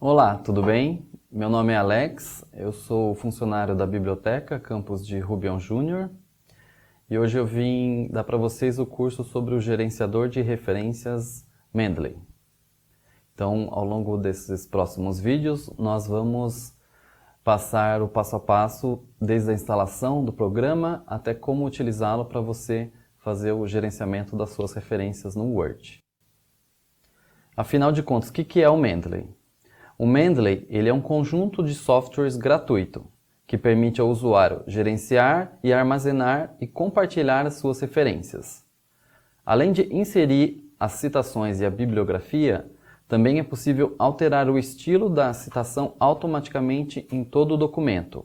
Olá, tudo bem? Meu nome é Alex, eu sou funcionário da biblioteca campus de Rubião Júnior e hoje eu vim dar para vocês o curso sobre o gerenciador de referências Mendeley. Então, ao longo desses próximos vídeos, nós vamos passar o passo a passo desde a instalação do programa até como utilizá-lo para você fazer o gerenciamento das suas referências no Word. Afinal de contas, o que é o Mendeley? O Mendeley ele é um conjunto de softwares gratuito que permite ao usuário gerenciar e armazenar e compartilhar as suas referências. Além de inserir as citações e a bibliografia, também é possível alterar o estilo da citação automaticamente em todo o documento.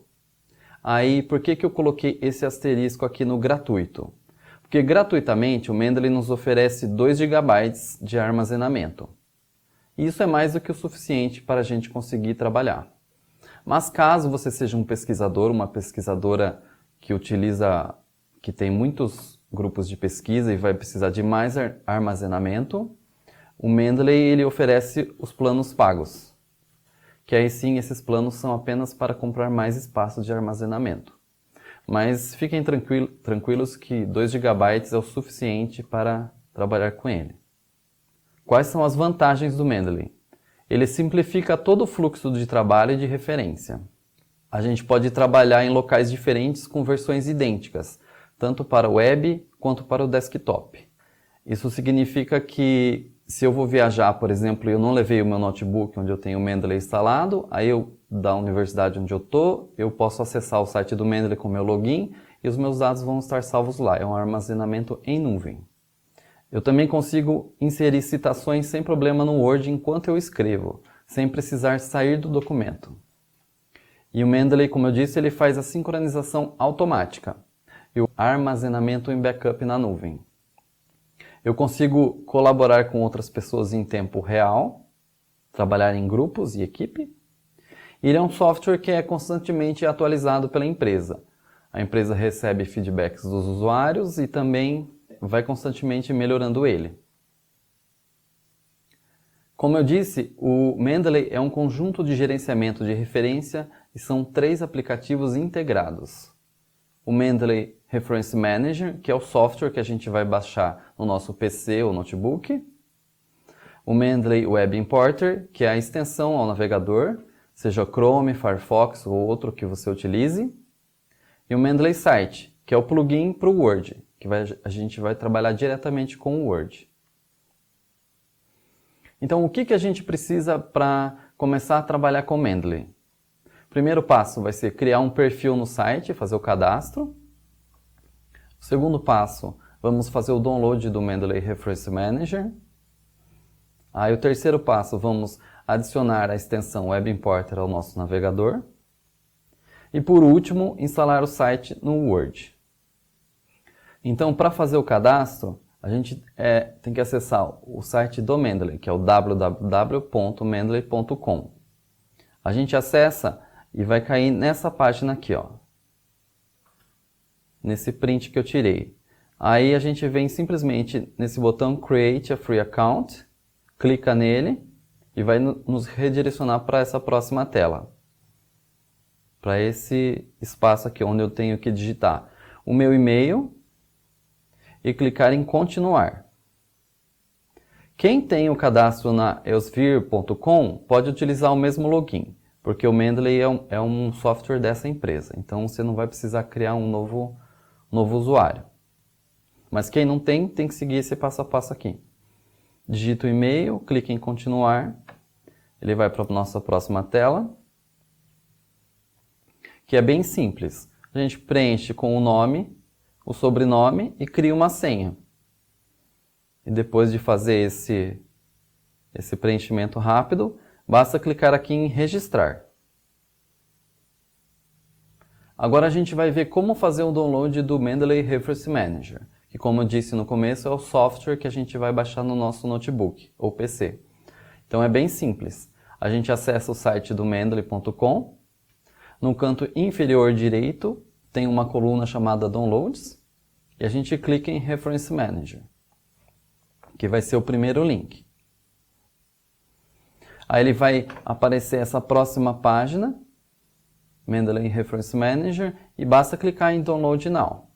Aí, por que eu coloquei esse asterisco aqui no gratuito? Porque gratuitamente o Mendeley nos oferece 2 GB de armazenamento. Isso é mais do que o suficiente para a gente conseguir trabalhar. Mas caso você seja um pesquisador, uma pesquisadora que tem muitos grupos de pesquisa e vai precisar de mais armazenamento, o Mendeley ele oferece os planos pagos. Que aí sim, esses planos são apenas para comprar mais espaço de armazenamento. Mas fiquem tranquilos que 2 GB é o suficiente para trabalhar com ele. Quais são as vantagens do Mendeley? Ele simplifica todo o fluxo de trabalho e de referência. A gente pode trabalhar em locais diferentes com versões idênticas, tanto para o web quanto para o desktop. Isso significa que se eu vou viajar, por exemplo, e eu não levei o meu notebook onde eu tenho o Mendeley instalado, aí da universidade onde eu estou, eu posso acessar o site do Mendeley com o meu login e os meus dados vão estar salvos lá. É um armazenamento em nuvem. Eu também consigo inserir citações sem problema no Word enquanto eu escrevo, sem precisar sair do documento. E o Mendeley, como eu disse, ele faz a sincronização automática e o armazenamento em backup na nuvem. Eu consigo colaborar com outras pessoas em tempo real, trabalhar em grupos e equipe. E ele é um software que é constantemente atualizado pela empresa. A empresa recebe feedbacks dos usuários e também vai constantemente melhorando ele. Como eu disse, o Mendeley é um conjunto de gerenciamento de referência e são 3 aplicativos integrados. O Mendeley Reference Manager, que é o software que a gente vai baixar no nosso PC ou notebook. O Mendeley Web Importer, que é a extensão ao navegador, seja Chrome, Firefox ou outro que você utilize. E o Mendeley Site, que é o plugin para o Word, que a gente vai trabalhar diretamente com o Word. Então, o que a gente precisa para começar a trabalhar com o Mendeley? O primeiro passo vai ser criar um perfil no site, fazer o cadastro. O segundo passo, vamos fazer o download do Mendeley Reference Manager. Aí o terceiro passo, vamos adicionar a extensão Web Importer ao nosso navegador. E por último, instalar o site no Word. Então, para fazer o cadastro, a gente tem que acessar o site do Mendeley, que é o www.mendeley.com. A gente acessa e vai cair nessa página aqui, ó, nesse print que eu tirei. Aí a gente vem simplesmente nesse botão Create a Free Account, clica nele e vai nos redirecionar para essa próxima tela. Para esse espaço aqui, onde eu tenho que digitar o meu e-mail e clicar em continuar. Quem tem o cadastro na elsevier.com pode utilizar o mesmo login, porque o Mendeley é um software dessa empresa, então você não vai precisar criar um novo usuário. Mas quem não tem que seguir esse passo a passo aqui. Digita o e-mail, clica em continuar, ele vai para a nossa próxima tela, que é bem simples. A gente preenche com o nome, o sobrenome e cria uma senha. E depois de fazer esse preenchimento rápido, basta clicar aqui em registrar. Agora a gente vai ver como fazer o download do Mendeley Reference Manager, que como eu disse no começo é o software que a gente vai baixar no nosso notebook ou PC. Então é bem simples. A gente acessa o site do mendeley.com. No canto inferior direito tem uma coluna chamada Downloads e a gente clica em Reference Manager, que vai ser o primeiro link. Aí ele vai aparecer essa próxima página, Mendeley Reference Manager, e basta clicar em Download Now.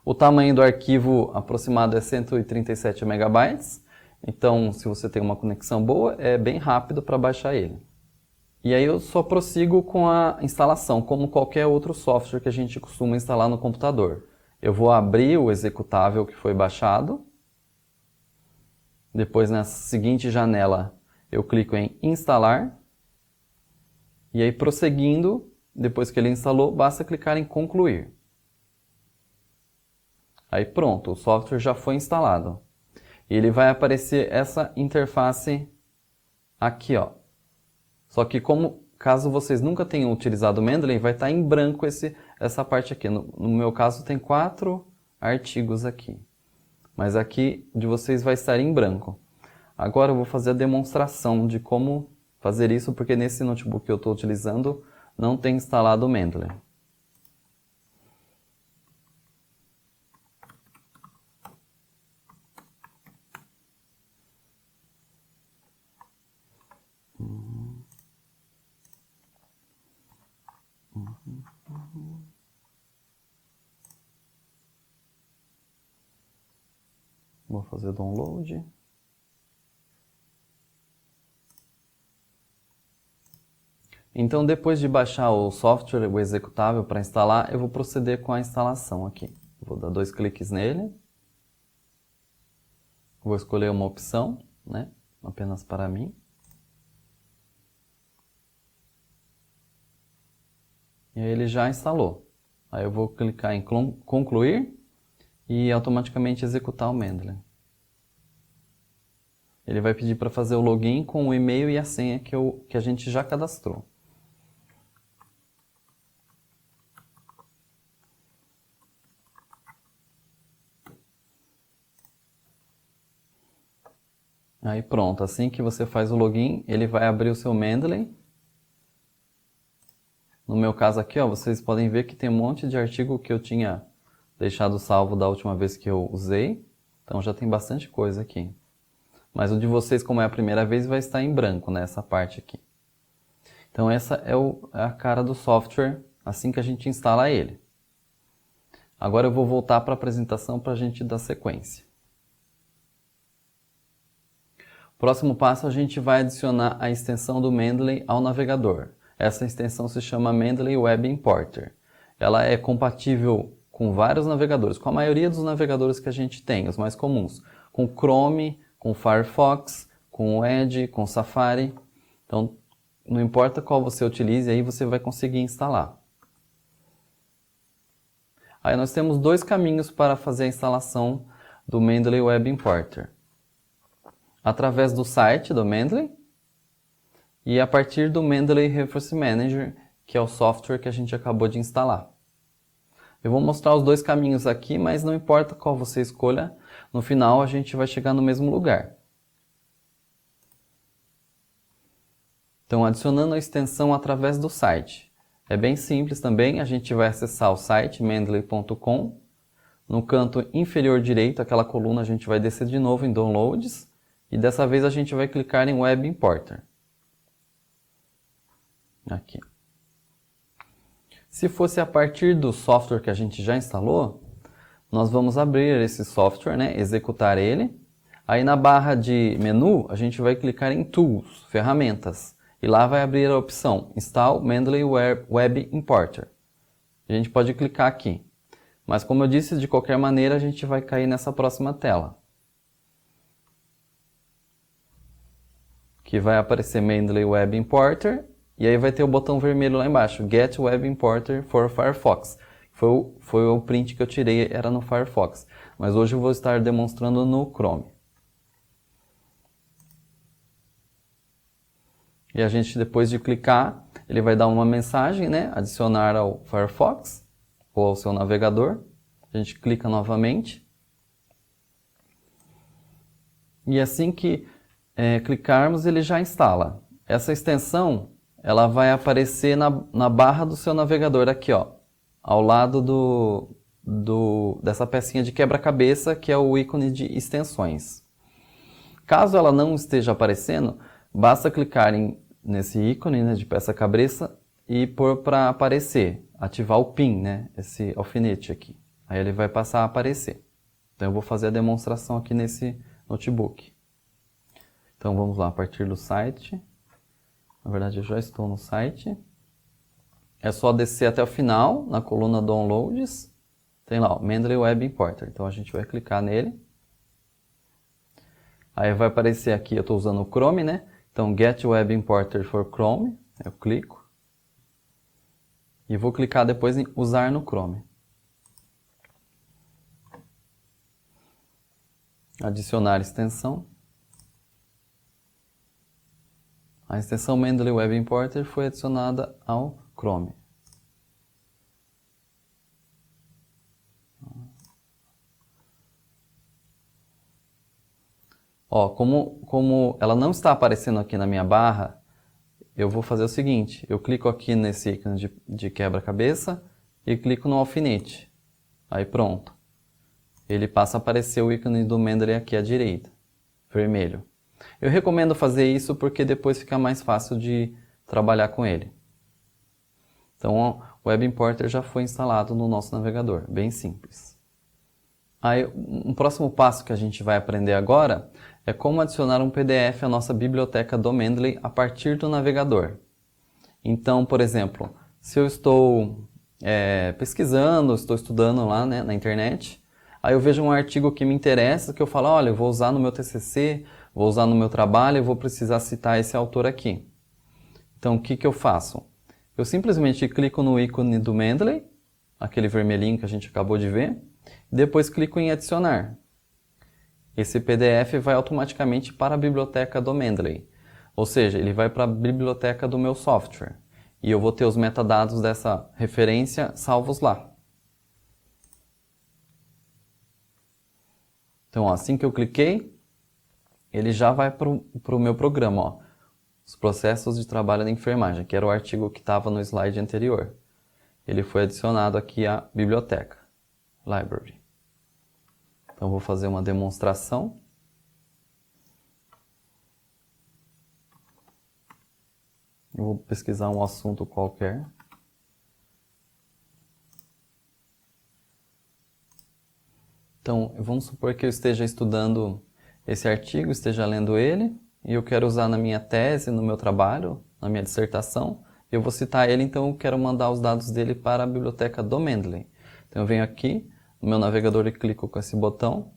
O tamanho do arquivo aproximado é 137 MB, então se você tem uma conexão boa, é bem rápido para baixar ele. E aí eu só prossigo com a instalação, como qualquer outro software que a gente costuma instalar no computador. Eu vou abrir o executável que foi baixado. Depois, na seguinte janela, eu clico em instalar. E aí, prosseguindo, depois que ele instalou, basta clicar em concluir. Aí pronto, o software já foi instalado. E ele vai aparecer essa interface aqui, ó. Só que caso vocês nunca tenham utilizado o Mendeley, vai estar em branco essa parte aqui. No meu caso tem 4 artigos aqui. Mas aqui de vocês vai estar em branco. Agora eu vou fazer a demonstração de como fazer isso, porque nesse notebook que eu estou utilizando não tem instalado o Mendeley. Vou fazer download. Então, depois de baixar o software, o executável para instalar, eu vou proceder com a instalação aqui. Vou dar 2 cliques nele. Vou escolher uma opção, né? Apenas para mim. E aí ele já instalou. Aí eu vou clicar em concluir e automaticamente executar o Mendeley. Ele vai pedir para fazer o login com o e-mail e a senha que a gente já cadastrou. Aí pronto, assim que você faz o login, ele vai abrir o seu Mendeley. No meu caso aqui, ó, vocês podem ver que tem um monte de artigo que eu tinha deixado salvo da última vez que eu usei. Então já tem bastante coisa aqui. Mas o de vocês, como é a primeira vez, vai estar em branco, né, essa parte aqui. Então essa é a cara do software assim que a gente instala ele. Agora eu vou voltar para a apresentação para a gente dar sequência. Próximo passo, a gente vai adicionar a extensão do Mendeley ao navegador. Essa extensão se chama Mendeley Web Importer. Ela é compatível com vários navegadores, com a maioria dos navegadores que a gente tem, os mais comuns. Com Chrome, com Firefox, com o Edge, com Safari. Então, não importa qual você utilize, aí você vai conseguir instalar. Aí nós temos 2 caminhos para fazer a instalação do Mendeley Web Importer. Através do site do Mendeley e a partir do Mendeley Reference Manager, que é o software que a gente acabou de instalar. Eu vou mostrar os 2 caminhos aqui, mas não importa qual você escolha, no final a gente vai chegar no mesmo lugar. Então, adicionando a extensão através do site. É bem simples também, a gente vai acessar o site mendeley.com. No canto inferior direito, aquela coluna, a gente vai descer de novo em Downloads. E dessa vez a gente vai clicar em Web Importer. Aqui. Se fosse a partir do software que a gente já instalou, nós vamos abrir esse software, né, executar ele. Aí na barra de menu, a gente vai clicar em Tools, Ferramentas. E lá vai abrir a opção Install Mendeley Web Importer. A gente pode clicar aqui. Mas como eu disse, de qualquer maneira a gente vai cair nessa próxima tela. Que vai aparecer Mendeley Web Importer, e aí vai ter o botão vermelho lá embaixo, Get Web Importer for Firefox. Foi o print que eu tirei, era no Firefox. Mas hoje eu vou estar demonstrando no Chrome. E a gente, depois de clicar, ele vai dar uma mensagem, né? Adicionar ao Firefox, ou ao seu navegador. A gente clica novamente. E assim que clicarmos, ele já instala. Essa extensão, ela vai aparecer na barra do seu navegador aqui, ó, ao lado dessa pecinha de quebra-cabeça, que é o ícone de extensões. Caso ela não esteja aparecendo, Basta clicar nesse ícone, né, de peça cabeça e pôr para aparecer, ativar o PIN, né, esse alfinete aqui. Aí ele vai passar a aparecer. Então eu vou fazer a demonstração aqui nesse notebook. Então vamos lá, a partir do site. Na verdade eu já estou no site. É só descer até o final, na coluna Downloads. Tem lá o Mendeley Web Importer. Então a gente vai clicar nele. Aí vai aparecer aqui, eu estou usando o Chrome, né? Então Get Web Importer for Chrome. Eu clico. E vou clicar depois em Usar no Chrome. Adicionar extensão. A extensão Mendeley Web Importer foi adicionada ao Chrome. Ó, como ela não está aparecendo aqui na minha barra, eu vou fazer o seguinte. Eu clico aqui nesse ícone de quebra-cabeça e clico no alfinete. Aí pronto. Ele passa a aparecer o ícone do Mendeley aqui à direita, vermelho. Eu recomendo fazer isso porque depois fica mais fácil de trabalhar com ele. Então o Web Importer já foi instalado no nosso navegador, bem simples. Aí, um próximo passo que a gente vai aprender agora é como adicionar um PDF à nossa biblioteca do Mendeley a partir do navegador. Então, por exemplo, se eu estou pesquisando, estou estudando lá, né, na internet, aí eu vejo um artigo que me interessa, que eu falo, olha, eu vou usar no meu TCC, vou usar no meu trabalho, eu vou precisar citar esse autor aqui. Então, o que eu faço? Eu simplesmente clico no ícone do Mendeley, aquele vermelhinho que a gente acabou de ver, e depois clico em adicionar. Esse PDF vai automaticamente para a biblioteca do Mendeley, ou seja, ele vai para a biblioteca do meu software, e eu vou ter os metadados dessa referência salvos lá. Então, ó, assim que eu cliquei, ele já vai para o meu programa, ó, os processos de trabalho da enfermagem, que era o artigo que estava no slide anterior. Ele foi adicionado aqui à biblioteca, Library. Então, vou fazer uma demonstração. Eu vou pesquisar um assunto qualquer. Então, vamos supor que eu esteja estudando esse artigo, esteja lendo ele, e eu quero usar na minha tese, no meu trabalho, na minha dissertação. Eu vou citar ele, então eu quero mandar os dados dele para a biblioteca do Mendeley. Então eu venho aqui no meu navegador e clico com esse botão.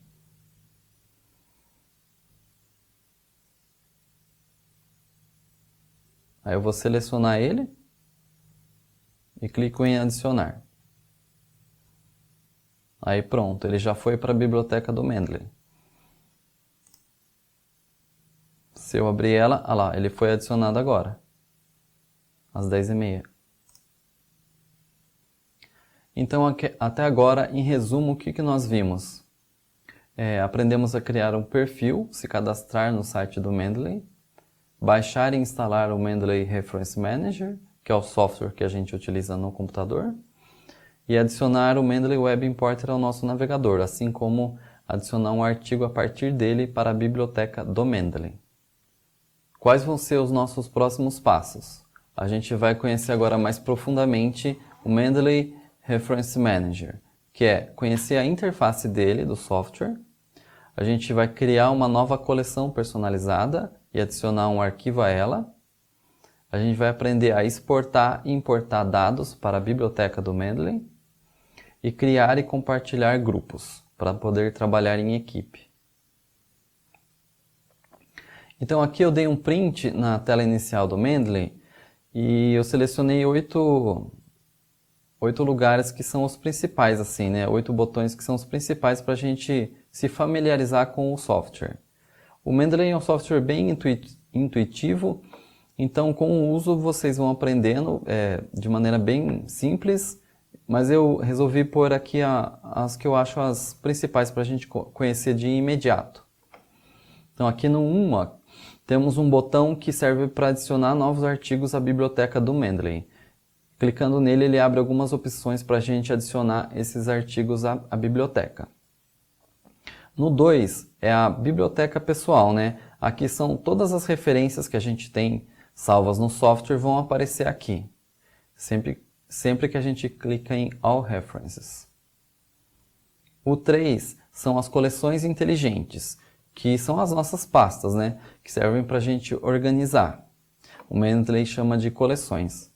Aí eu vou selecionar ele e clico em adicionar. Aí pronto, ele já foi para a biblioteca do Mendeley. Se eu abrir ela, olha lá, ele foi adicionado agora, às 10h30. Então, até agora, em resumo, o que nós vimos? Aprendemos a criar um perfil, se cadastrar no site do Mendeley, baixar e instalar o Mendeley Reference Manager, que é o software que a gente utiliza no computador, e adicionar o Mendeley Web Importer ao nosso navegador, assim como adicionar um artigo a partir dele para a biblioteca do Mendeley. Quais vão ser os nossos próximos passos? A gente vai conhecer agora mais profundamente o Mendeley Reference Manager, que é conhecer a interface dele, do software. A gente vai criar uma nova coleção personalizada e adicionar um arquivo a ela. A gente vai aprender a exportar e importar dados para a biblioteca do Mendeley e criar e compartilhar grupos para poder trabalhar em equipe. Então aqui eu dei um print na tela inicial do Mendeley e eu selecionei 8 lugares que são os principais, assim, né? 8 botões que são os principais para a gente se familiarizar com o software. O Mendeley é um software bem intuitivo, então com o uso vocês vão aprendendo de maneira bem simples, mas eu resolvi pôr aqui as que eu acho as principais para a gente conhecer de imediato. Então aqui no 1, ó, temos um botão que serve para adicionar novos artigos à biblioteca do Mendeley. Clicando nele, ele abre algumas opções para a gente adicionar esses artigos à biblioteca. No 2 é a biblioteca pessoal, né? Aqui são todas as referências que a gente tem salvas no software vão aparecer aqui, sempre que a gente clica em All References. O 3 são as coleções inteligentes, que são as nossas pastas, né? Que servem para a gente organizar. O Mendeley chama de coleções.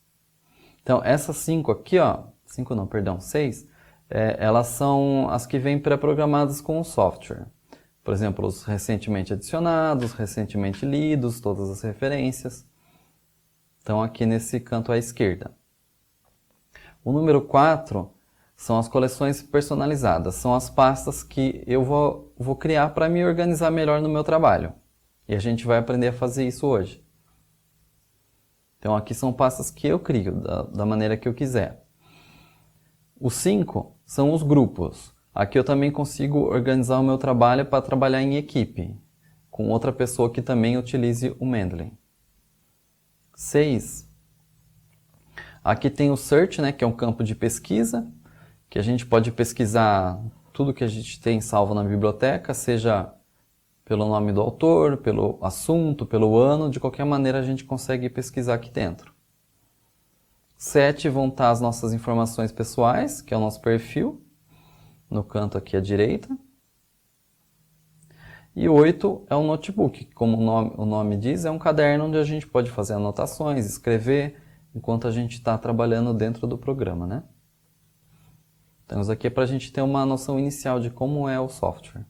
Então, essas 5 aqui, ó, 5 não, perdão, 6, elas são as que vêm pré-programadas com o software. Por exemplo, os recentemente adicionados, recentemente lidos, todas as referências. Estão aqui nesse canto à esquerda. O número 4 são as coleções personalizadas. São as pastas que eu vou criar para me organizar melhor no meu trabalho. E a gente vai aprender a fazer isso hoje. Então aqui são pastas que eu crio, da maneira que eu quiser. Os 5 são os grupos. Aqui eu também consigo organizar o meu trabalho para trabalhar em equipe, com outra pessoa que também utilize o Mendeley. 6. Aqui tem o Search, né, que é um campo de pesquisa, que a gente pode pesquisar tudo que a gente tem salvo na biblioteca, seja pelo nome do autor, pelo assunto, pelo ano, de qualquer maneira a gente consegue pesquisar aqui dentro. 7 vão estar as nossas informações pessoais, que é o nosso perfil, no canto aqui à direita. E 8 é um notebook, que como o nome diz, é um caderno onde a gente pode fazer anotações, escrever, enquanto a gente está trabalhando dentro do programa, né? Então isso aqui é para a gente ter uma noção inicial de como é o software.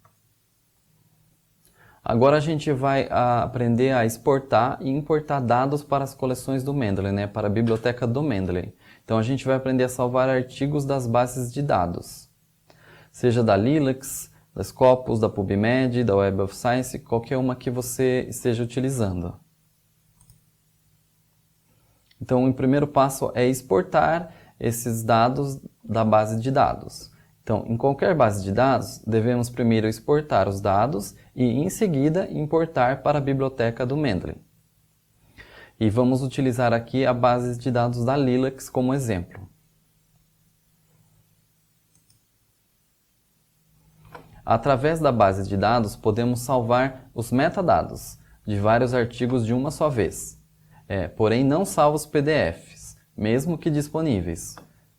Agora a gente vai aprender a exportar e importar dados para as coleções do Mendeley, né? Para a biblioteca do Mendeley. Então a gente vai aprender a salvar artigos das bases de dados. Seja da Lilacs, da Scopus, da PubMed, da Web of Science, qualquer uma que você esteja utilizando. Então o primeiro passo é exportar esses dados da base de dados. Então, em qualquer base de dados, devemos primeiro exportar os dados e, em seguida, importar para a biblioteca do Mendeley. E vamos utilizar aqui a base de dados da Lilacs como exemplo. Através da base de dados, podemos salvar os metadados de vários artigos de uma só vez. Porém, não salva os PDFs, mesmo que disponíveis.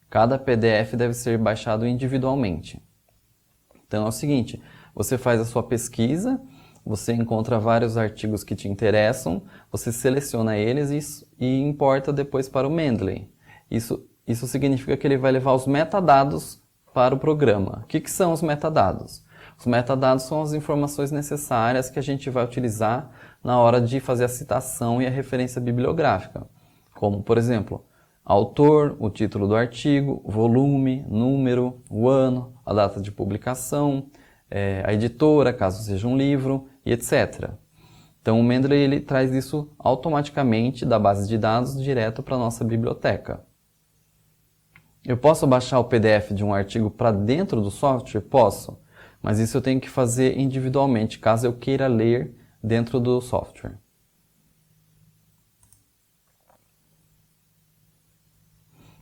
Cada PDF deve ser baixado individualmente. Então é o seguinte, você faz a sua pesquisa, você encontra vários artigos que te interessam, você seleciona eles e importa depois para o Mendeley. Isso significa que ele vai levar os metadados para o programa. O que são os metadados? Os metadados são as informações necessárias que a gente vai utilizar na hora de fazer a citação e a referência bibliográfica. Como, por exemplo, autor, o título do artigo, volume, número, o ano, a data de publicação, a editora, caso seja um livro, e etc. Então o Mendeley ele traz isso automaticamente da base de dados direto para a nossa biblioteca. Eu posso baixar o PDF de um artigo para dentro do software? Posso, mas isso eu tenho que fazer individualmente, caso eu queira ler dentro do software.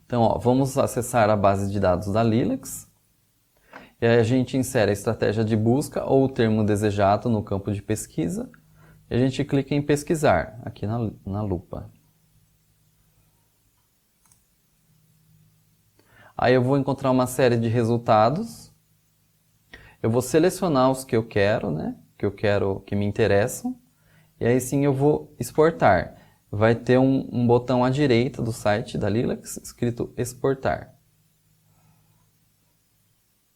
Então, vamos acessar a base de dados da Lilacs. E aí a gente insere a estratégia de busca ou o termo desejado no campo de pesquisa. E a gente clica em pesquisar, aqui na lupa. Aí eu vou encontrar uma série de resultados. Eu vou selecionar os que eu quero, né? Que me interessam. E aí sim eu vou exportar. Vai ter um botão à direita do site da Lilacs, escrito exportar.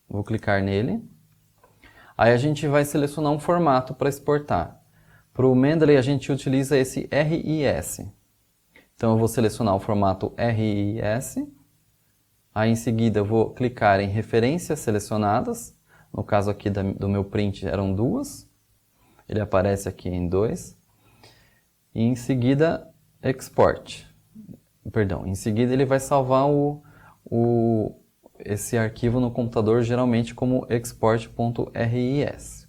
Vou clicar nele. Aí a gente vai selecionar um formato para exportar. Para o Mendeley a gente utiliza esse RIS. Então eu vou selecionar o formato RIS. Aí em seguida eu vou clicar em referências selecionadas. No caso aqui do meu print eram 2. Ele aparece aqui em 2. E em seguida, export. Perdão, em seguida ele vai salvar esse arquivo no computador geralmente como export.ris.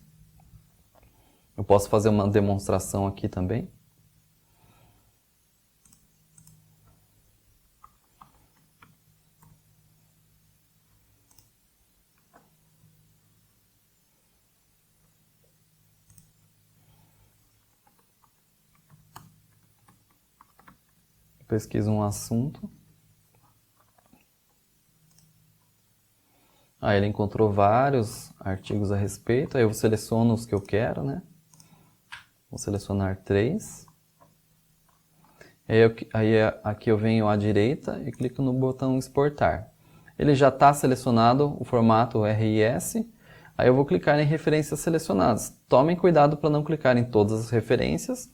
Eu posso fazer uma demonstração aqui também. pesquiso um assunto. Aí ele encontrou vários artigos a respeito, aí eu seleciono os que eu quero, né? Vou selecionar 3. Aí aqui eu venho à direita e clico no botão exportar. Ele já está selecionado o formato RIS, aí eu vou clicar em referências selecionadas. Tomem cuidado para não clicar em todas as referências,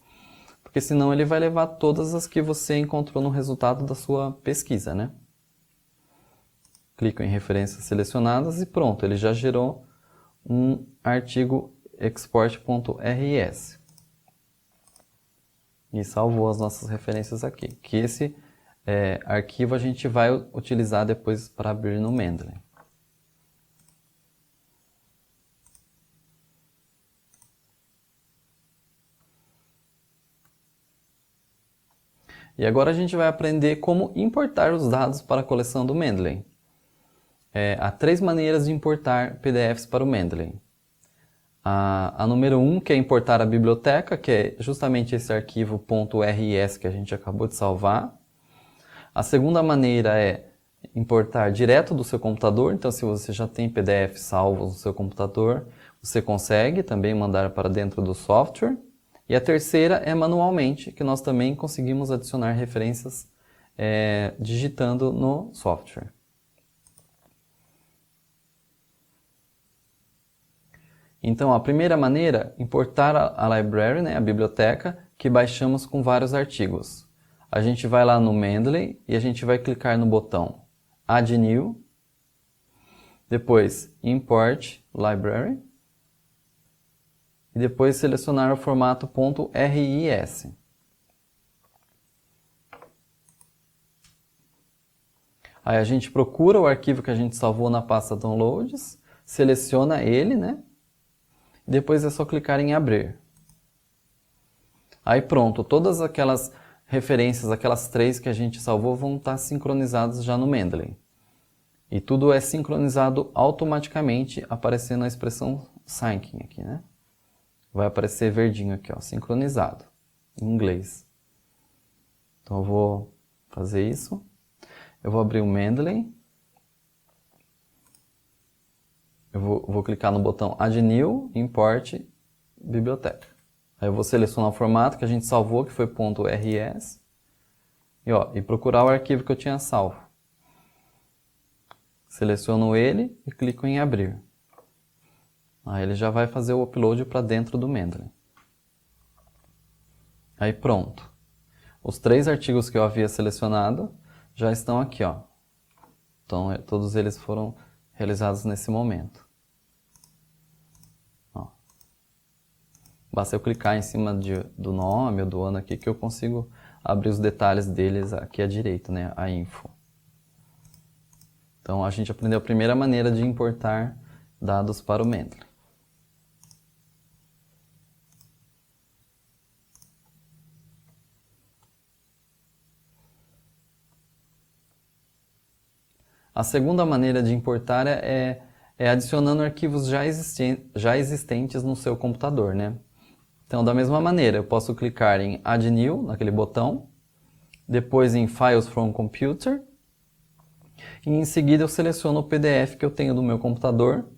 porque senão ele vai levar todas as que você encontrou no resultado da sua pesquisa, né? Clico em referências selecionadas e pronto, ele já gerou um artigo export.ris. E salvou as nossas referências aqui. Que esse arquivo a gente vai utilizar depois para abrir no Mendeley. E agora a gente vai aprender como importar os dados para a coleção do Mendeley. Há 3 maneiras de importar PDFs para o Mendeley. A número 1, que é importar a biblioteca, que é justamente esse arquivo .ris que a gente acabou de salvar. A segunda maneira é importar direto do seu computador, então se você já tem PDF salvos no seu computador, você consegue também mandar para dentro do software. E a terceira é manualmente, que nós também conseguimos adicionar referências digitando no software. Então, a primeira maneira, importar a library, né, a biblioteca, que baixamos com vários artigos. A gente vai lá no Mendeley e a gente vai clicar no botão Add New, depois Import Library, e depois selecionar o formato .ris. Aí a gente procura o arquivo que a gente salvou na pasta Downloads, seleciona ele, né? Depois é só clicar em abrir. Aí pronto, todas aquelas referências, aquelas 3 que a gente salvou vão estar sincronizadas já no Mendeley. E tudo é sincronizado automaticamente, aparecendo a expressão syncing aqui, né? Vai aparecer verdinho aqui, ó, sincronizado, em inglês. Então eu vou fazer isso. Eu vou abrir o Mendeley. Eu vou clicar no botão Add New, Import Biblioteca. Aí eu vou selecionar o formato que a gente salvou, que foi .rs. E procurar o arquivo que eu tinha salvo. Seleciono ele e clico em abrir. Aí ele já vai fazer o upload para dentro do Mendeley. Aí pronto. Os 3 artigos que eu havia selecionado já estão aqui, ó. Então todos eles foram realizados nesse momento. Ó. Basta eu clicar em cima do nome ou do ano aqui que eu consigo abrir os detalhes deles aqui à direita, né? A info. Então a gente aprendeu a primeira maneira de importar dados para o Mendeley. A segunda maneira de importar é adicionando arquivos já existentes no seu computador, né? Então, da mesma maneira, eu posso clicar em Add New, naquele botão, depois em Files from Computer, e em seguida eu seleciono o PDF que eu tenho no meu computador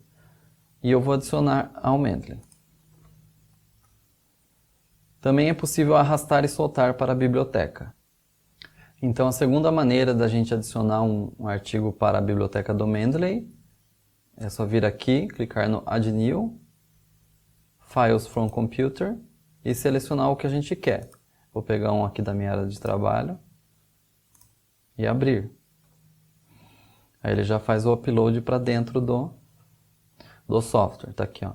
e eu vou adicionar ao Mendeley. Também é possível arrastar e soltar para a biblioteca. Então, a segunda maneira da gente adicionar um artigo para a biblioteca do Mendeley é só vir aqui, clicar no Add New, Files from Computer e selecionar o que a gente quer. Vou pegar um aqui da minha área de trabalho e abrir. Aí ele já faz o upload para dentro do software. Tá aqui, ó.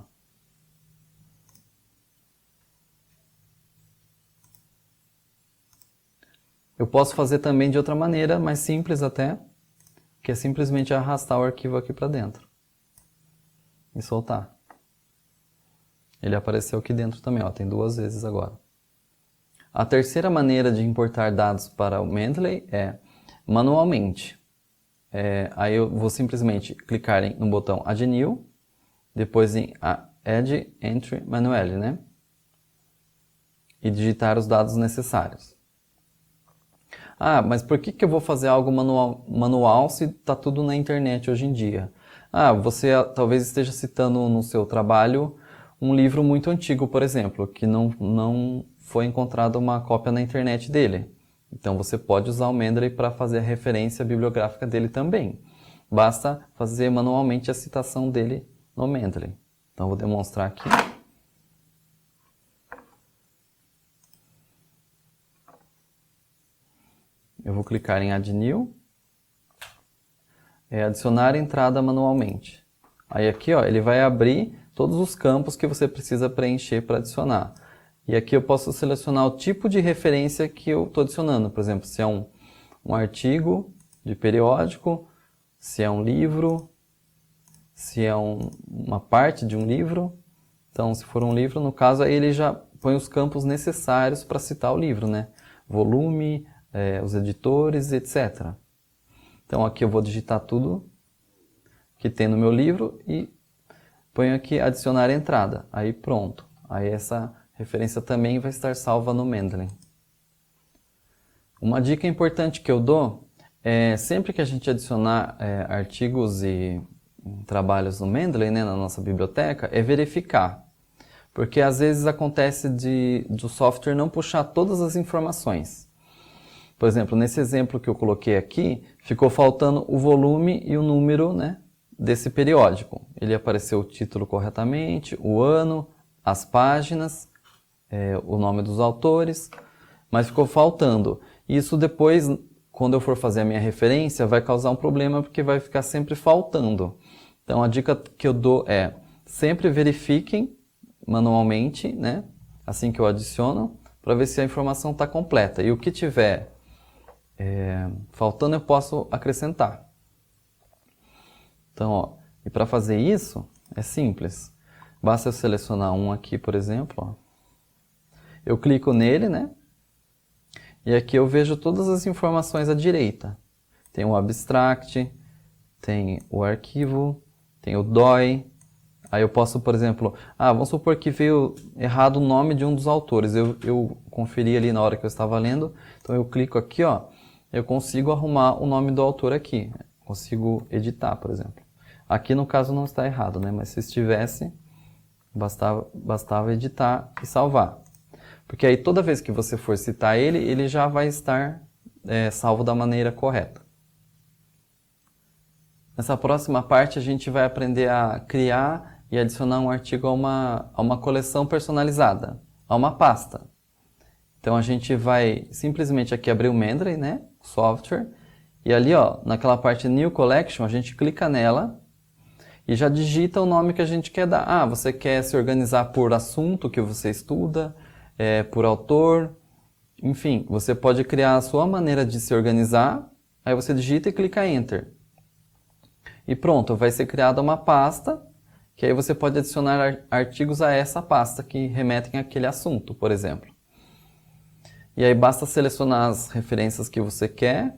Eu posso fazer também de outra maneira, mais simples até, que é simplesmente arrastar o arquivo aqui para dentro e soltar. Ele apareceu aqui dentro também, ó, tem 2 vezes agora. A terceira maneira de importar dados para o Mendeley é manualmente. Aí eu vou simplesmente clicar no botão Add New, depois em Add Entry Manually, né? E digitar os dados necessários. Ah, mas por que eu vou fazer algo manual se está tudo na internet hoje em dia? Ah, você talvez esteja citando no seu trabalho um livro muito antigo, por exemplo, que não foi encontrada uma cópia na internet dele. Então você pode usar o Mendeley para fazer a referência bibliográfica dele também. Basta fazer manualmente a citação dele no Mendeley. Então vou demonstrar aqui. Eu vou clicar em Add New. Adicionar entrada manualmente. Aí aqui, ó, ele vai abrir todos os campos que você precisa preencher para adicionar. E aqui eu posso selecionar o tipo de referência que eu estou adicionando. Por exemplo, se é um artigo de periódico, se é um livro, se é uma parte de um livro. Então, se for um livro, no caso, aí ele já põe os campos necessários para citar o livro, né? Volume, os editores, etc. Então, aqui eu vou digitar tudo que tem no meu livro e ponho aqui adicionar entrada. Aí pronto. Aí essa referência também vai estar salva no Mendeley. Uma dica importante que eu dou é sempre que a gente adicionar artigos e trabalhos no Mendeley, né, na nossa biblioteca, é verificar. Porque às vezes acontece do software não puxar todas as informações. Por exemplo, nesse exemplo que eu coloquei aqui, ficou faltando o volume e o número, né, desse periódico. Ele apareceu o título corretamente, o ano, as páginas, o nome dos autores, mas ficou faltando. Isso depois, quando eu for fazer a minha referência, vai causar um problema porque vai ficar sempre faltando. Então a dica que eu dou é, sempre verifiquem manualmente, né, assim que eu adiciono, para ver se a informação está completa. E o que tiver faltando eu posso acrescentar. Então, ó, e para fazer isso, é simples. Basta eu selecionar um aqui, por exemplo. Ó. Eu clico nele, né? E aqui eu vejo todas as informações à direita. Tem o abstract, tem o arquivo, tem o DOI. Aí eu posso, por exemplo, vamos supor que veio errado o nome de um dos autores. Eu conferi ali na hora que eu estava lendo. Então eu clico aqui, ó. Eu consigo arrumar o nome do autor aqui. Consigo editar, por exemplo. Aqui no caso não está errado, né? Mas se estivesse, bastava editar e salvar. Porque aí toda vez que você for citar ele já vai estar salvo da maneira correta. Nessa próxima parte a gente vai aprender a criar e adicionar um artigo a uma coleção personalizada, a uma pasta. Então a gente vai simplesmente aqui abrir o Mendeley, né? Software. E ali, ó, naquela parte New Collection, a gente clica nela e já digita o nome que a gente quer dar. Você quer se organizar por assunto que você estuda, por autor, enfim, você pode criar a sua maneira de se organizar, aí você digita e clica Enter. E pronto, vai ser criada uma pasta, que aí você pode adicionar artigos a essa pasta que remetem àquele assunto, por exemplo. E aí basta selecionar as referências que você quer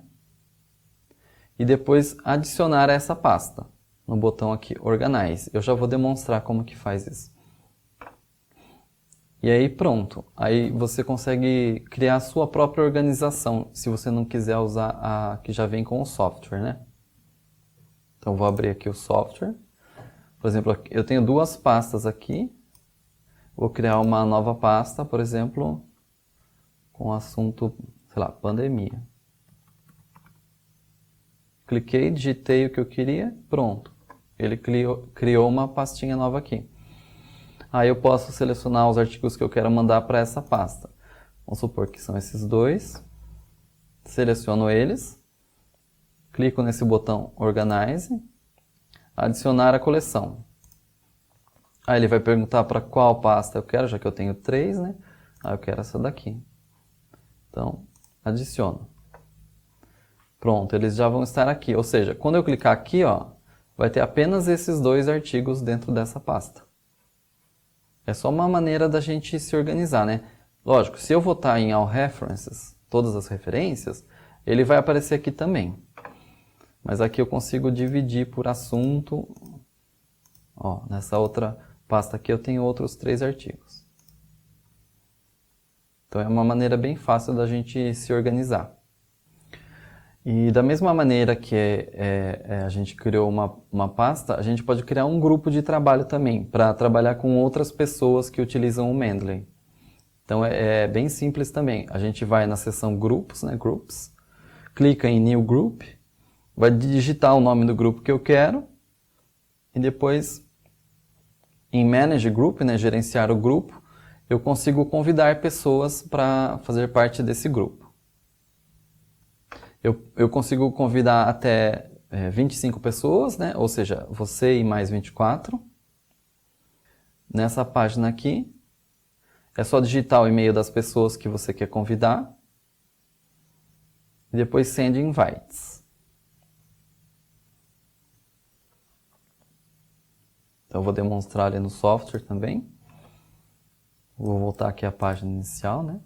e depois adicionar a essa pasta no botão aqui Organize. Eu já vou demonstrar como que faz isso. E aí pronto, aí você consegue criar a sua própria organização, se você não quiser usar a que já vem com o software, né? Então vou abrir aqui o software. Por exemplo, eu tenho duas pastas aqui. Vou criar uma nova pasta, por exemplo, com o assunto, sei lá, pandemia. Cliquei, digitei o que eu queria, pronto. Ele criou uma pastinha nova aqui. Aí eu posso selecionar os artigos que eu quero mandar para essa pasta. Vamos supor que são esses dois. Seleciono eles. Clico nesse botão Organize. Adicionar a coleção. Aí ele vai perguntar para qual pasta eu quero, já que eu tenho 3, né? Aí eu quero essa daqui. Então, adiciono. Pronto, eles já vão estar aqui. Ou seja, quando eu clicar aqui, ó, vai ter apenas esses dois artigos dentro dessa pasta. É só uma maneira da gente se organizar, né? Lógico, se eu botar em All References, todas as referências, ele vai aparecer aqui também. Mas aqui eu consigo dividir por assunto. Ó, nessa outra pasta aqui eu tenho outros 3 artigos. Então é uma maneira bem fácil da gente se organizar. E da mesma maneira que a gente criou uma pasta, a gente pode criar um grupo de trabalho também, para trabalhar com outras pessoas que utilizam o Mendeley. Então é bem simples também. A gente vai na seção grupos, né, Groups, clica em New Group, vai digitar o nome do grupo que eu quero, e depois em Manage Group, né, gerenciar o grupo, eu consigo convidar pessoas para fazer parte desse grupo. Eu consigo convidar até 25 pessoas, né? Ou seja, você e mais 24. Nessa página aqui, é só digitar o e-mail das pessoas que você quer convidar. E depois Send Invites. Então eu vou demonstrar ali no software também. Vou voltar aqui à página inicial, né?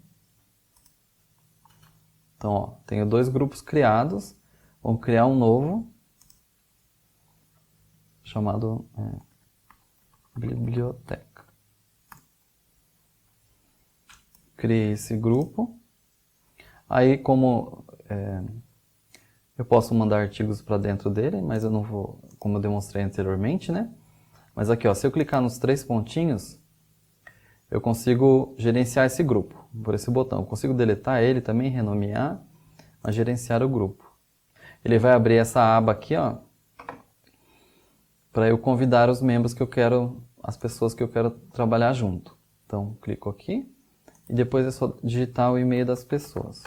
Então, ó, tenho 2 grupos criados. Vamos criar um novo, chamado Biblioteca. Criei esse grupo. Aí, como eu posso mandar artigos para dentro dele, mas eu não vou, como eu demonstrei anteriormente, né? Mas aqui, ó, se eu clicar nos 3 pontinhos, eu consigo gerenciar esse grupo por esse botão. Eu consigo deletar ele também, renomear, mas gerenciar o grupo. Ele vai abrir essa aba aqui, ó, para eu convidar os membros que eu quero, as pessoas que eu quero trabalhar junto. Então, clico aqui e depois é só digitar o e-mail das pessoas.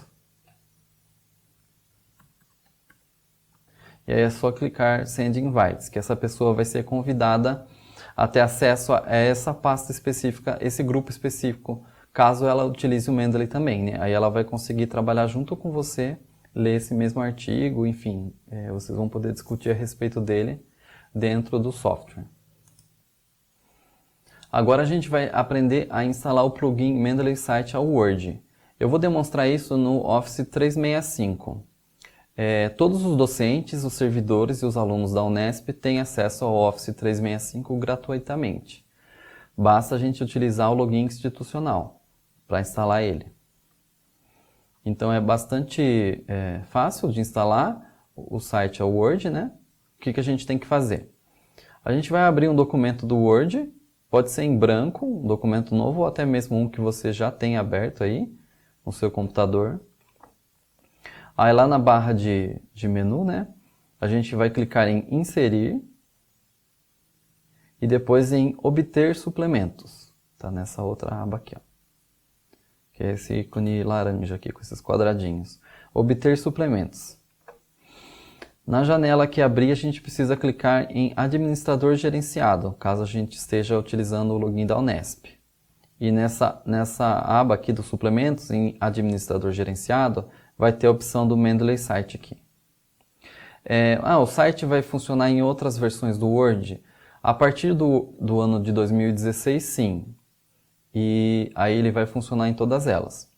E aí é só clicar Send Invites, que essa pessoa vai ser convidada a ter acesso a essa pasta específica, esse grupo específico, caso ela utilize o Mendeley também, né? Aí ela vai conseguir trabalhar junto com você, ler esse mesmo artigo, enfim, vocês vão poder discutir a respeito dele dentro do software. Agora a gente vai aprender a instalar o plugin Mendeley Site ao Word. Eu vou demonstrar isso no Office 365. Todos os docentes, os servidores e os alunos da Unesp têm acesso ao Office 365 gratuitamente. Basta a gente utilizar o login institucional para instalar ele. Então é bastante fácil de instalar o site ao Word, né? O que a gente tem que fazer? A gente vai abrir um documento do Word, pode ser em branco, um documento novo, ou até mesmo um que você já tem aberto aí no seu computador. Aí lá na barra de menu, né, a gente vai clicar em Inserir e depois em Obter suplementos. Tá nessa outra aba aqui, ó, que é esse ícone laranja aqui com esses quadradinhos. Obter suplementos. Na janela que abrir, a gente precisa clicar em Administrador gerenciado, caso a gente esteja utilizando o login da Unesp. E nessa aba aqui dos suplementos, em Administrador gerenciado, vai ter a opção do Mendeley Site aqui. O site vai funcionar em outras versões do Word? A partir do ano de 2016, sim. E aí ele vai funcionar em todas elas.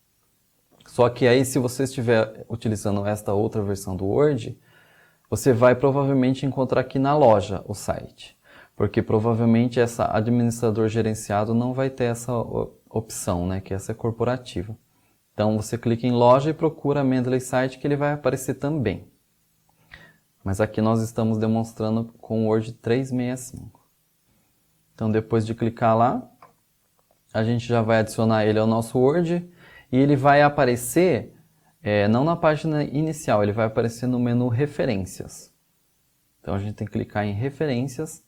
Só que aí, se você estiver utilizando esta outra versão do Word, você vai provavelmente encontrar aqui na loja o site. Porque provavelmente essa administrador gerenciado não vai ter essa opção, né? Que essa é corporativa. Então você clica em loja e procura Mendeley Site, que ele vai aparecer também. Mas aqui nós estamos demonstrando com o Word 365. Então depois de clicar lá, a gente já vai adicionar ele ao nosso Word e ele vai aparecer, não na página inicial, ele vai aparecer no menu Referências. Então a gente tem que clicar em Referências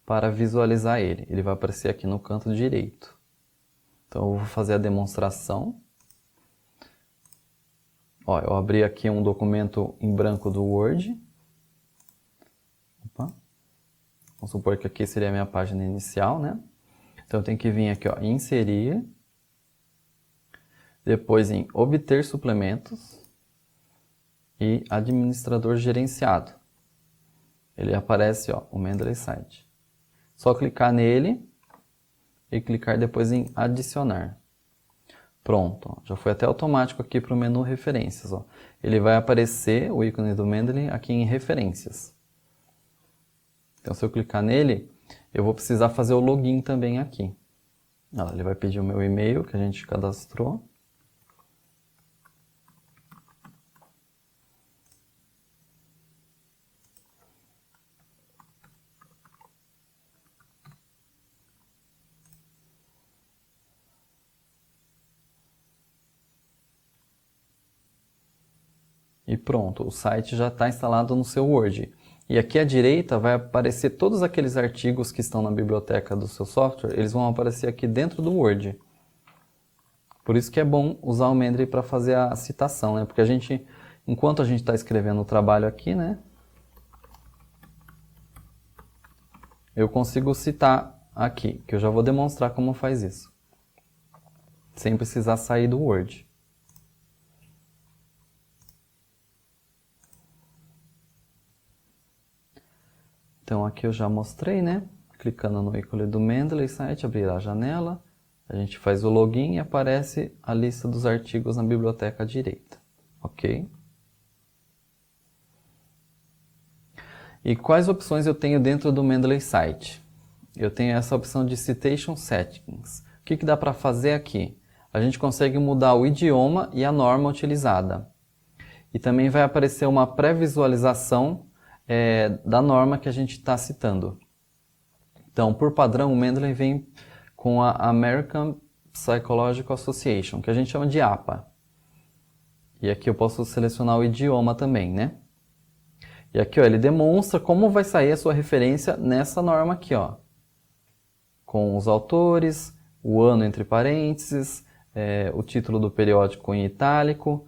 para visualizar ele. Ele vai aparecer aqui no canto direito. Então eu vou fazer a demonstração. Ó, eu abri aqui um documento em branco do Word. Opa. Vamos supor que aqui seria a minha página inicial, né? Então eu tenho que vir aqui, ó, em Inserir, depois em Obter suplementos e Administrador gerenciado. Ele aparece, ó, o Mendeley Site. Só clicar nele e clicar depois em Adicionar. Pronto, ó, já foi até automático aqui para o menu Referências. Ó. Ele vai aparecer o ícone do Mendeley aqui em Referências. Então, se eu clicar nele, eu vou precisar fazer o login também aqui. Ó, ele vai pedir o meu e-mail que a gente cadastrou. E pronto, o site já está instalado no seu Word. E aqui à direita vai aparecer todos aqueles artigos que estão na biblioteca do seu software, eles vão aparecer aqui dentro do Word. Por isso que é bom usar o Mendeley para fazer a citação, né? Porque a gente, enquanto a gente está escrevendo o trabalho aqui, né? Eu consigo citar aqui, que eu já vou demonstrar como faz isso. Sem precisar sair do Word. Então aqui eu já mostrei, né? Clicando no ícone do Mendeley Site, abrirá a janela. A gente faz o login e aparece a lista dos artigos na biblioteca à direita. Ok? E quais opções eu tenho dentro do Mendeley Site? Eu tenho essa opção de Citation Settings. O que dá para fazer aqui? A gente consegue mudar o idioma e a norma utilizada. E também vai aparecer uma pré-visualização da norma que a gente está citando. Então, por padrão, o Mendeley vem com a American Psychological Association, que a gente chama de APA. E aqui eu posso selecionar o idioma também, né? E aqui, ó, ele demonstra como vai sair a sua referência nessa norma aqui, ó. Com os autores, o ano entre parênteses, o título do periódico em itálico.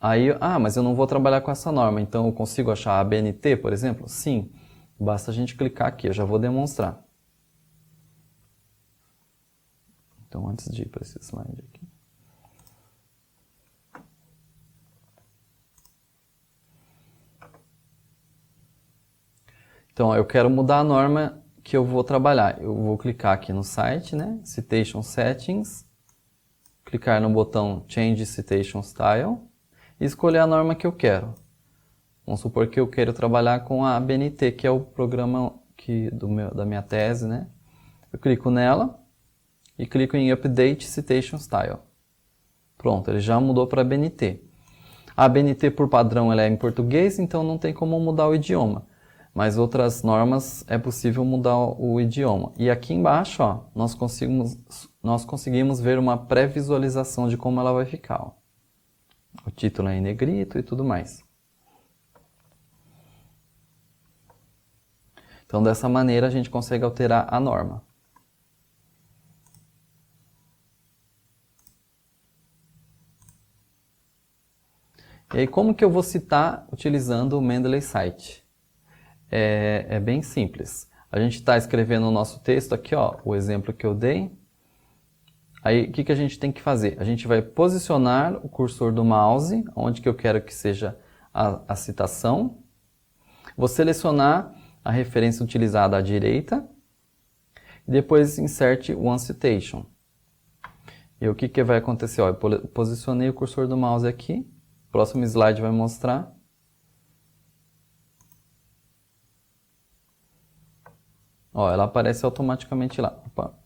Aí, mas eu não vou trabalhar com essa norma, então eu consigo achar a BNT, por exemplo? Sim, basta a gente clicar aqui, eu já vou demonstrar. Então, antes de ir para esse slide aqui. Então, eu quero mudar a norma que eu vou trabalhar. Eu vou clicar aqui no site, né? Citation Settings. Clicar no botão Change Citation Style. E escolher a norma que eu quero. Vamos supor que eu quero trabalhar com a ABNT, que é o programa da minha tese, né? Eu clico nela e clico em Update Citation Style. Pronto, ele já mudou para a ABNT. A ABNT, por padrão, ela é em português, então não tem como mudar o idioma. Mas outras normas é possível mudar o idioma. E aqui embaixo, ó, nós conseguimos ver uma pré-visualização de como ela vai ficar. Ó. O título é em negrito e tudo mais. Então, dessa maneira, a gente consegue alterar a norma. E aí, como que eu vou citar utilizando o Mendeley Site? É bem simples. A gente está escrevendo o nosso texto aqui, ó, o exemplo que eu dei. Aí, o que a gente tem que fazer? A gente vai posicionar o cursor do mouse, onde que eu quero que seja a citação. Vou selecionar a referência utilizada à direita. E depois inserte One Citation. E o que vai acontecer? Ó, eu posicionei o cursor do mouse aqui. O próximo slide vai mostrar. Ó, ela aparece automaticamente lá. Opa.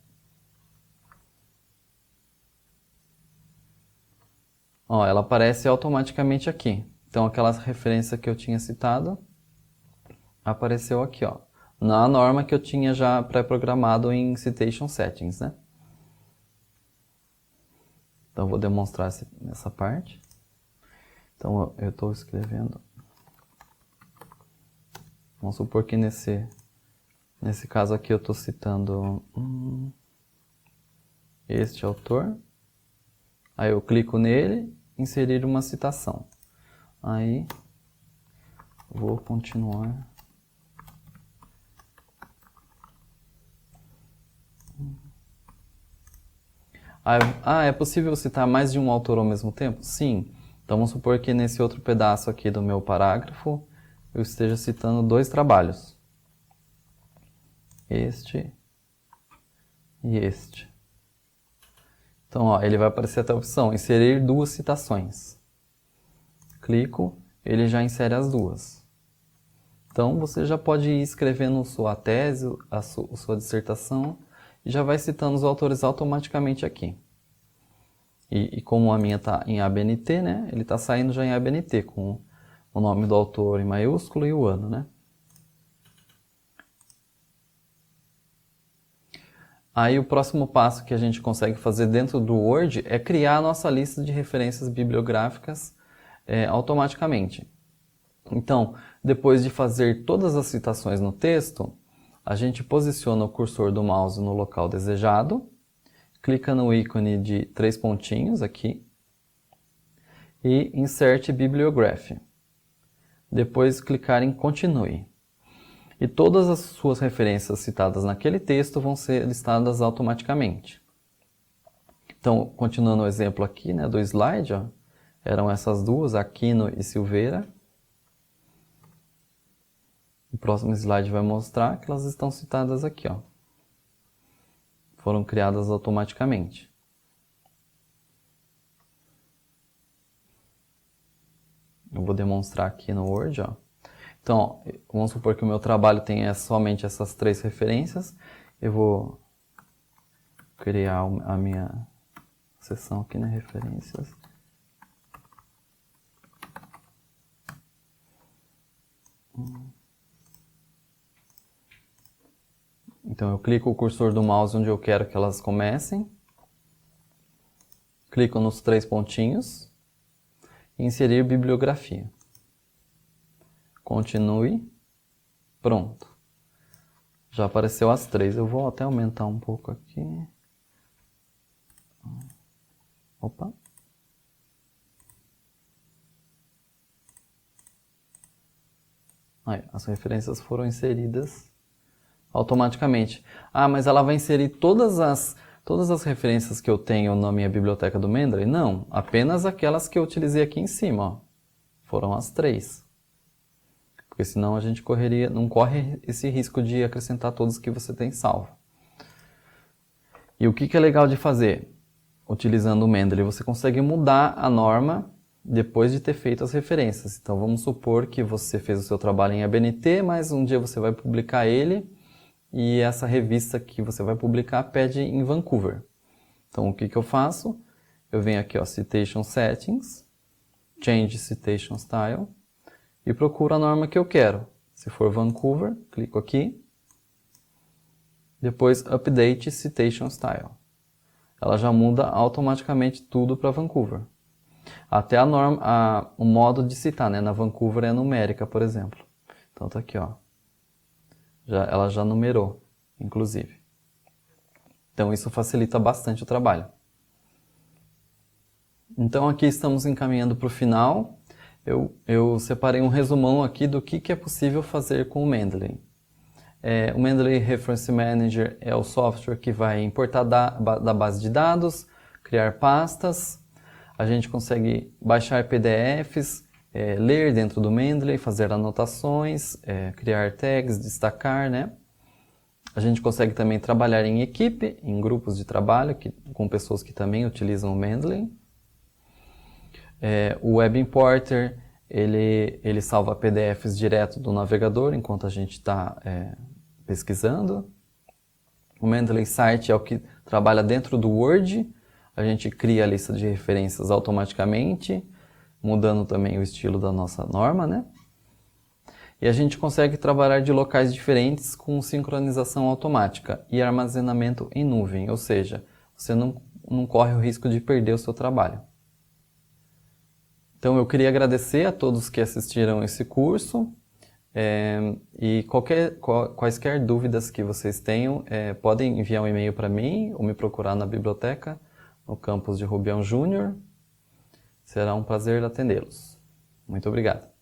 Ó, ela aparece automaticamente aqui. Então, aquela referência que eu tinha citado apareceu aqui, ó, na norma que eu tinha já pré-programado em Citation Settings, né? Então, eu vou demonstrar nessa parte. Então, eu estou escrevendo. Vamos supor que nesse caso aqui eu estou citando este autor. Aí eu clico nele, inserir uma citação. Aí vou continuar. É possível citar mais de um autor ao mesmo tempo? Sim. Então vamos supor que nesse outro pedaço aqui do meu parágrafo eu esteja citando 2 trabalhos. Este e este. Então, ó, ele vai aparecer até a opção, inserir 2 citações. Clico, ele já insere as 2. Então, você já pode ir escrevendo sua tese, sua dissertação, e já vai citando os autores automaticamente aqui. E como a minha está em ABNT, né, ele está saindo já em ABNT, com o nome do autor em maiúsculo e o ano, né? Aí o próximo passo que a gente consegue fazer dentro do Word é criar a nossa lista de referências bibliográficas automaticamente. Então, depois de fazer todas as citações no texto, a gente posiciona o cursor do mouse no local desejado, clica no ícone de 3 pontinhos aqui e Insert Bibliography. Depois clicar em Continue. E todas as suas referências citadas naquele texto vão ser listadas automaticamente. Então, continuando o exemplo aqui, né, do slide, ó, eram essas duas, Aquino e Silveira. O próximo slide vai mostrar que elas estão citadas aqui, ó. Foram criadas automaticamente. Eu vou demonstrar aqui no Word, ó. Então, vamos supor que o meu trabalho tenha somente essas 3 referências. Eu vou criar a minha seção aqui, né, referências. Então, eu clico o cursor do mouse onde eu quero que elas comecem. Clico nos 3 pontinhos. E inserir bibliografia. Continue. Pronto. Já apareceu as 3. Eu vou até aumentar um pouco aqui. Opa. Aí, as referências foram inseridas automaticamente. Ah, mas ela vai inserir todas as referências que eu tenho na minha biblioteca do Mendeley? Não, apenas aquelas que eu utilizei aqui em cima, ó. Foram as 3. Porque senão a gente não corre esse risco de acrescentar todos que você tem salvo. E o que é legal de fazer? Utilizando o Mendeley, você consegue mudar a norma depois de ter feito as referências. Então vamos supor que você fez o seu trabalho em ABNT, mas um dia você vai publicar ele e essa revista que você vai publicar pede em Vancouver. Então o que eu faço? Eu venho aqui, ó, Citation Settings, Change Citation Style e procuro a norma que eu quero. Se for Vancouver, clico aqui. Depois Update Citation Style. Ela já muda automaticamente tudo para Vancouver. Até a norma, o modo de citar, né? Na Vancouver é numérica, por exemplo. Então tá aqui, ó. Ela já numerou, inclusive. Então isso facilita bastante o trabalho. Então aqui estamos encaminhando para o final. Eu separei um resumão aqui do que é possível fazer com o Mendeley. O Mendeley Reference Manager é o software que vai importar da base de dados, criar pastas. A gente consegue baixar PDFs, ler dentro do Mendeley, fazer anotações, criar tags, destacar, né? A gente consegue também trabalhar em equipe, em grupos de trabalho, com pessoas que também utilizam o Mendeley. O Web Importer, ele salva PDFs direto do navegador enquanto a gente está pesquisando. O Mendeley Site é o que trabalha dentro do Word. A gente cria a lista de referências automaticamente, mudando também o estilo da nossa norma, né? E a gente consegue trabalhar de locais diferentes com sincronização automática e armazenamento em nuvem, ou seja, você não corre o risco de perder o seu trabalho. Então eu queria agradecer a todos que assistiram esse curso e quaisquer dúvidas que vocês tenham, podem enviar um e-mail para mim ou me procurar na biblioteca, no campus de Rubião Júnior. Será um prazer atendê-los. Muito obrigado.